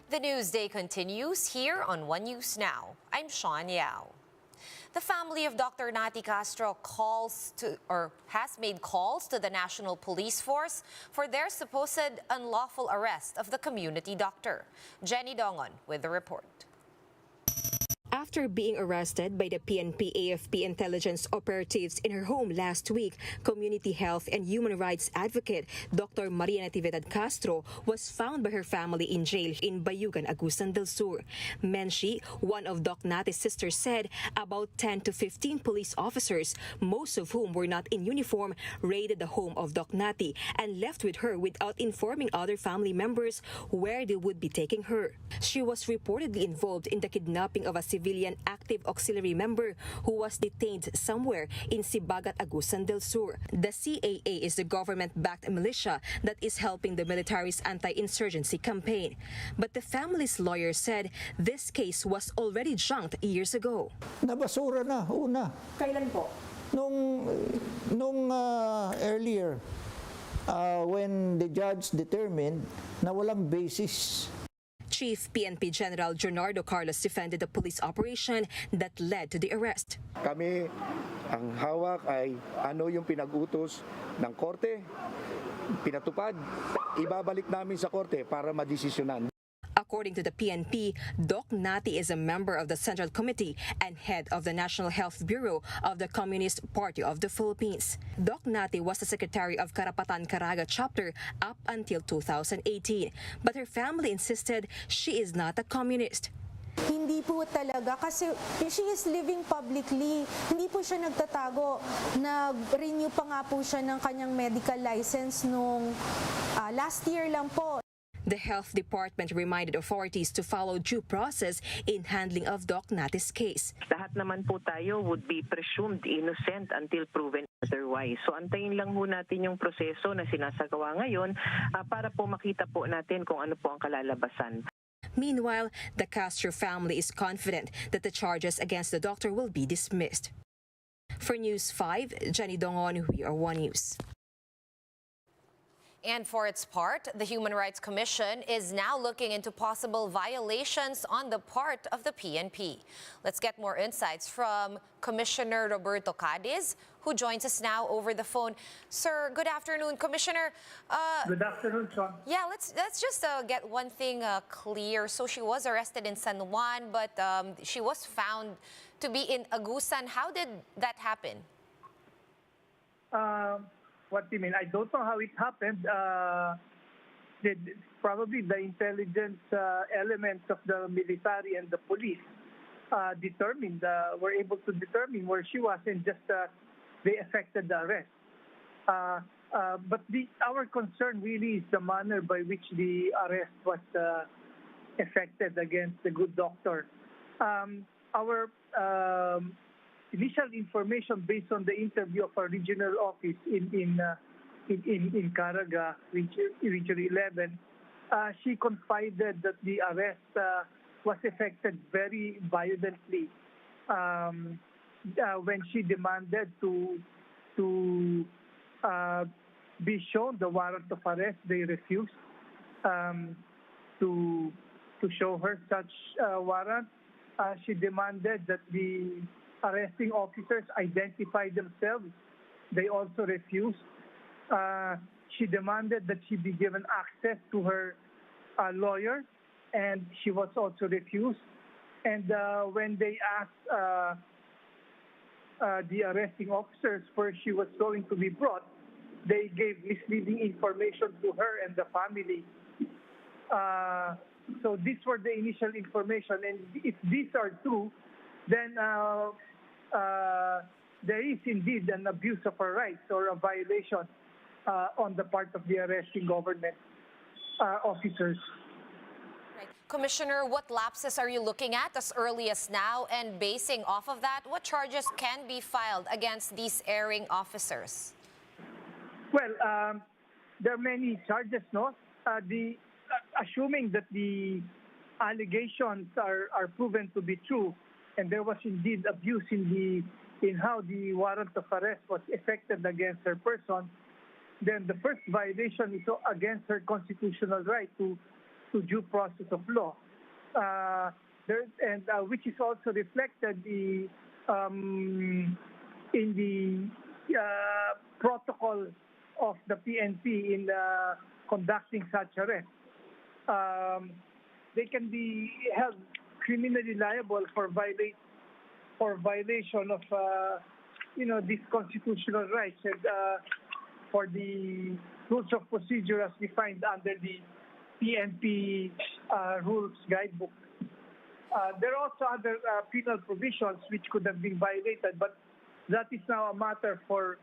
The Newsday continues here on One News Now. I'm Sean Yao. The family of Dr. Nati Castro has made calls to the National Police Force for their supposed unlawful arrest of the community doctor. Jenny Dongon with the report. After being arrested by the PNP-AFP intelligence operatives in her home last week, community health and human rights advocate Dr. Maria Natividad Castro was found by her family in jail in Bayugan, Agusan del Sur. Menshi, one of Doc Nati's sisters, said about 10 to 15 police officers, most of whom were not in uniform, raided the home of Doc Nati and left with her without informing other family members where they would be taking her. She was reportedly involved in the kidnapping of a civilian active auxiliary member who was detained somewhere in Sibagat, Agusan del Sur. The CAA is the government-backed militia that is helping the military's anti-insurgency campaign. But the family's lawyer said this case was already junked years ago. Nabasura na, una. Kailan po? Nung earlier, when the judge determined na walang basis. Chief PNP General Jonardo Carlos defended the police operation that led to the arrest. Kami, ang hawak ay ano yung pinag-utos ng korte, pinatupad, ibabalik namin sa korte para madesisyonan. According to the PNP, Doc Nati is a member of the Central Committee and head of the National Health Bureau of the Communist Party of the Philippines. Doc Nati was the secretary of Karapatan Caraga chapter up until 2018, but her family insisted she is not a communist. Hindi po talaga kasi she is living publicly. Hindi po siya nagtatago. Nag-renew pa nga po siya ng kanyang medical license nung last year lang po. The health department reminded authorities to follow due process in handling of Doc Nati's case. Lahat naman po tayo would be presumed innocent until proven otherwise. So antayin lang po natin yung proseso na sinasagawa ngayon para po makita po natin kung ano po ang kalalabasan. Meanwhile, the Castro family is confident that the charges against the doctor will be dismissed. For News 5, Jenny Dongon, we are One News. And for its part, the Human Rights Commission is now looking into possible violations on the part of the PNP. Let's get more insights from Commissioner Roberto Cadiz, who joins us now over the phone. Sir, good afternoon, Commissioner. Good afternoon, Sean. Yeah, let's just get one thing clear. So she was arrested in San Juan, but she was found to be in Agusan. How did that happen? What do you mean? I don't know how it happened. Probably the intelligence elements of the military and the police were able to determine where she was, and just they effected the arrest. But our concern really is the manner by which the arrest was effected against the good doctor. Our initial information based on the interview of our regional office in Caraga, Region 11, she confided that the arrest was effected very violently when she demanded to be shown the warrant of arrest. They refused to show her such warrant. She demanded that the arresting officers identify themselves. They also refused. She demanded that she be given access to her lawyer, and she was also refused. And when they asked the arresting officers where she was going to be brought, they gave misleading information to her and the family. So these were the initial information, and if these are true, then there is indeed an abuse of our rights or a violation on the part of the arresting government officers. Right. Commissioner, what lapses are you looking at as early as now? And basing off of that, what charges can be filed against these erring officers? Well, there are many charges, no? Assuming that the allegations are proven to be true, and there was indeed abuse in how the warrant of arrest was effected against her person, then the first violation is against her constitutional right to to due process of law. Which is also reflected in the protocol of the PNP in conducting such arrest. They can be held criminally liable for violation of these constitutional rights and for the rules of procedure as defined under the PNP rules guidebook. There are also other penal provisions which could have been violated, but that is now a matter for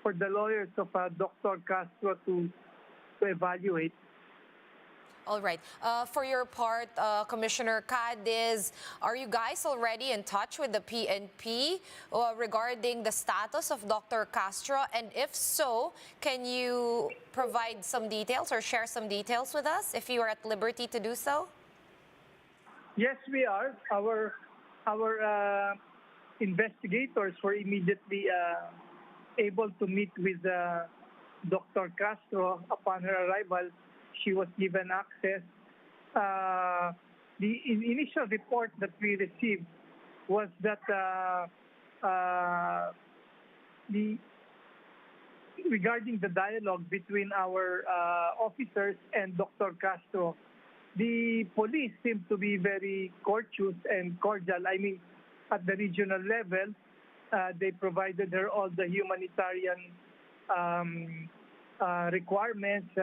the lawyers of Dr. Castro to evaluate. All right. For your part, Commissioner Cadiz, are you guys already in touch with the PNP regarding the status of Dr. Castro? And if so, can you provide some details or share some details with us if you are at liberty to do so? Yes, we are. Our investigators were immediately able to meet with Dr. Castro upon her arrival. She was given access. The initial report that we received was that regarding the dialogue between our officers and Dr. Castro, the police seemed to be very courteous and cordial. I mean, at the regional level, they provided her all the humanitarian requirements.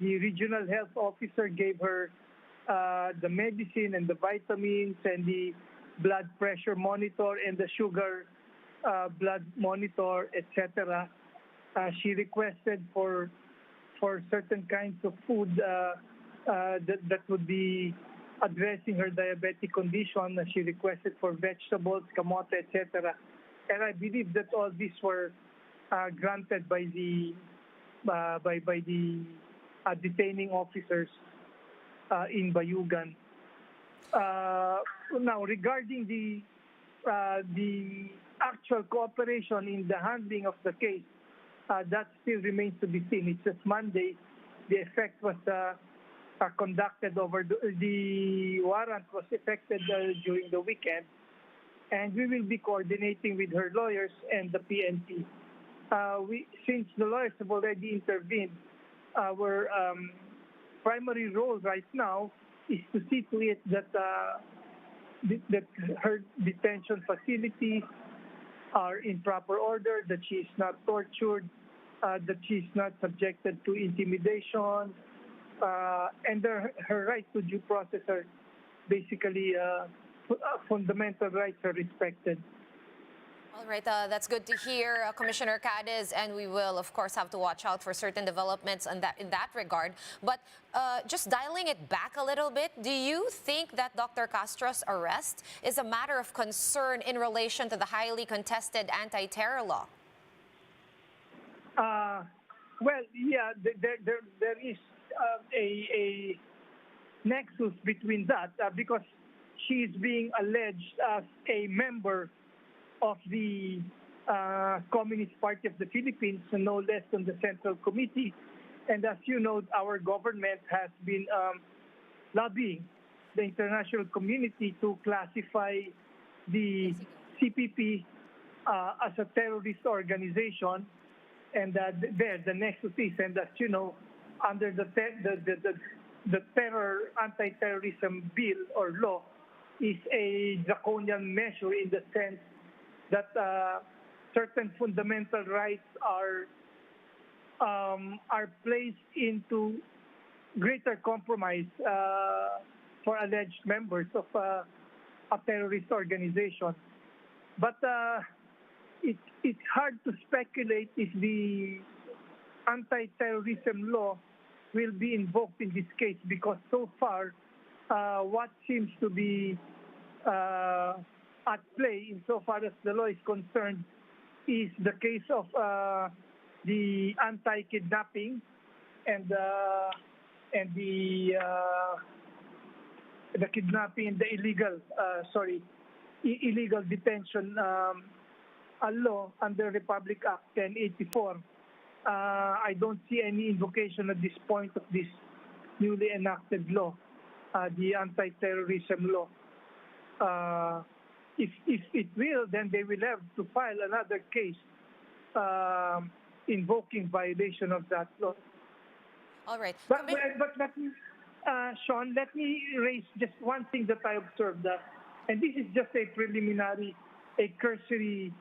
The regional health officer gave her the medicine and the vitamins and the blood pressure monitor and the sugar blood monitor, etc. She requested for certain kinds of food that would be addressing her diabetic condition. She requested for vegetables, kamote, etc. And I believe that all these were granted by the detaining officers in Bayugan. Now, regarding the actual cooperation in the handling of the case, that still remains to be seen. It's just Monday. The effect was conducted over the warrant was effected during the weekend, and we will be coordinating with her lawyers and the PNP. Since the lawyers have already intervened, our primary role right now is to see to it that her detention facilities are in proper order, that she is not tortured, that she is not subjected to intimidation, and her right to due process are basically fundamental rights are respected. All right, that's good to hear, Commissioner Cadiz, and we will, of course, have to watch out for certain developments in that regard. But just dialing it back a little bit, do you think that Dr. Castro's arrest is a matter of concern in relation to the highly contested anti-terror law? Well, yeah, there is a nexus between that because she is being alleged as a member of the Communist Party of the Philippines, no less than the Central Committee. And as you know, our government has been lobbying the international community to classify the CPP as a terrorist organization. And there, the nexus is, and as you know, under the terror anti-terrorism bill or law is a draconian measure in the sense that certain fundamental rights are placed into greater compromise for alleged members of a terrorist organization. But it's hard to speculate if the anti-terrorism law will be invoked in this case because so far what seems to be at play insofar as the law is concerned is the case of the anti-kidnapping and the kidnapping and the illegal detention law under Republic Act 1084. I don't see any invocation at this point of this newly enacted law, the anti-terrorism law. If it will, then they will have to file another case invoking violation of that law. All right. But let me, Sean, let me raise just one thing that I observed, and this is just a preliminary, a cursory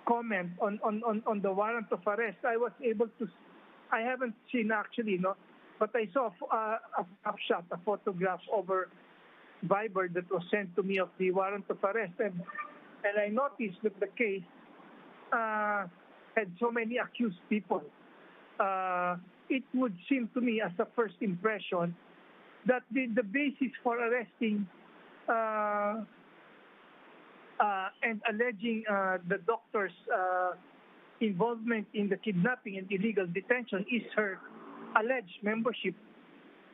comment on the warrant of arrest. I was able to, I haven't seen actually, but I saw a snapshot, a photograph over Viber that was sent to me of the warrant of arrest, and I noticed that the case had so many accused people. It would seem to me, as a first impression, that the basis for arresting and alleging the doctor's involvement in the kidnapping and illegal detention is her alleged membership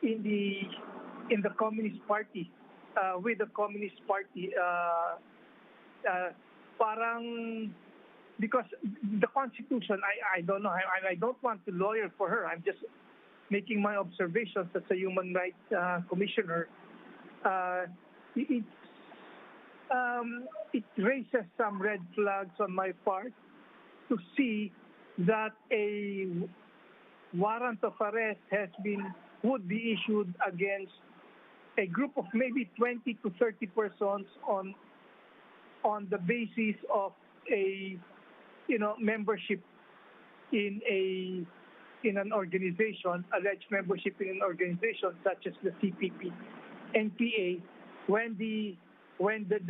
in the Communist Party, with the Communist Party. Parang, because the Constitution, I don't know, I don't want to lawyer for her. I'm just making my observations as a human rights commissioner. It raises some red flags on my part to see that a warrant of arrest would be issued against a group of maybe 20 to 30 persons on the basis of a membership in an organization, alleged membership in an organization such as the CPP, NPA, when the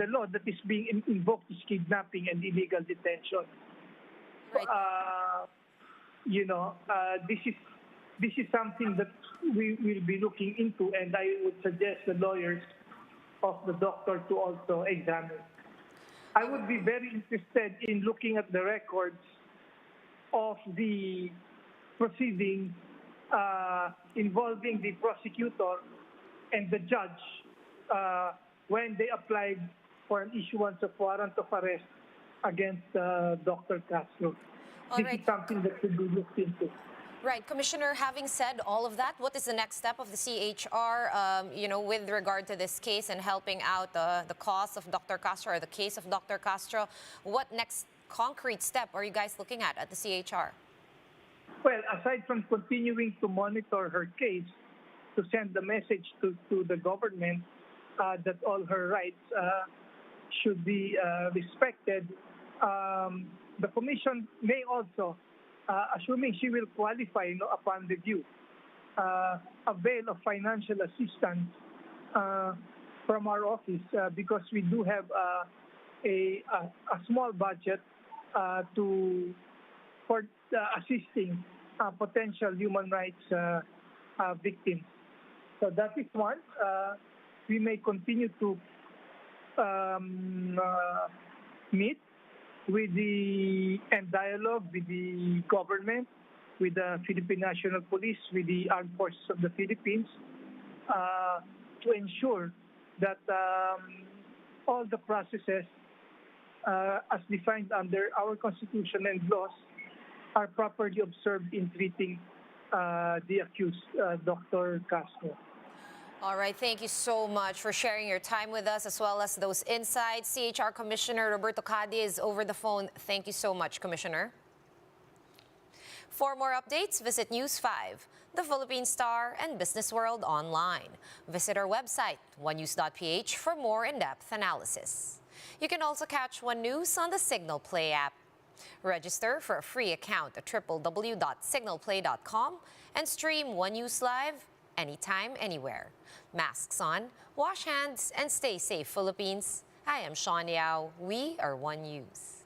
law that is being invoked is kidnapping and illegal detention. Right. This is something that we will be looking into, and I would suggest the lawyers of the doctor to also examine. I would be very interested in looking at the records of the proceedings involving the prosecutor and the judge when they applied for an issuance of warrant of arrest against Dr. Castro. All This right. is something that should be looked into. Right, Commissioner, having said all of that, what is the next step of the CHR, with regard to this case and helping out the cause of Dr. Castro or the case of Dr. Castro? What next concrete step are you guys looking at the CHR? Well, aside from continuing to monitor her case, to send the message to the government that all her rights should be respected, the Commission may also, assuming she will qualify upon review, avail of financial assistance from our office because we do have a small budget for assisting potential human rights victims. So that is one. We may continue to meet with and dialogue with the government, with the Philippine National Police, with the Armed Forces of the Philippines, to ensure that all the processes as defined under our Constitution and laws are properly observed in treating the accused, Dr. Castro. All right, thank you so much for sharing your time with us as well as those insights. CHR Commissioner Roberto Cadi is over the phone. Thank you so much, Commissioner. For more updates, visit News 5, The Philippine Star, and Business World online. Visit our website, onenews.ph, for more in-depth analysis. You can also catch One News on the Signal Play app. Register for a free account at www.signalplay.com and stream One News Live anytime, anywhere. Masks on, wash hands, and stay safe, Philippines. I am Sean Yao. We are One News.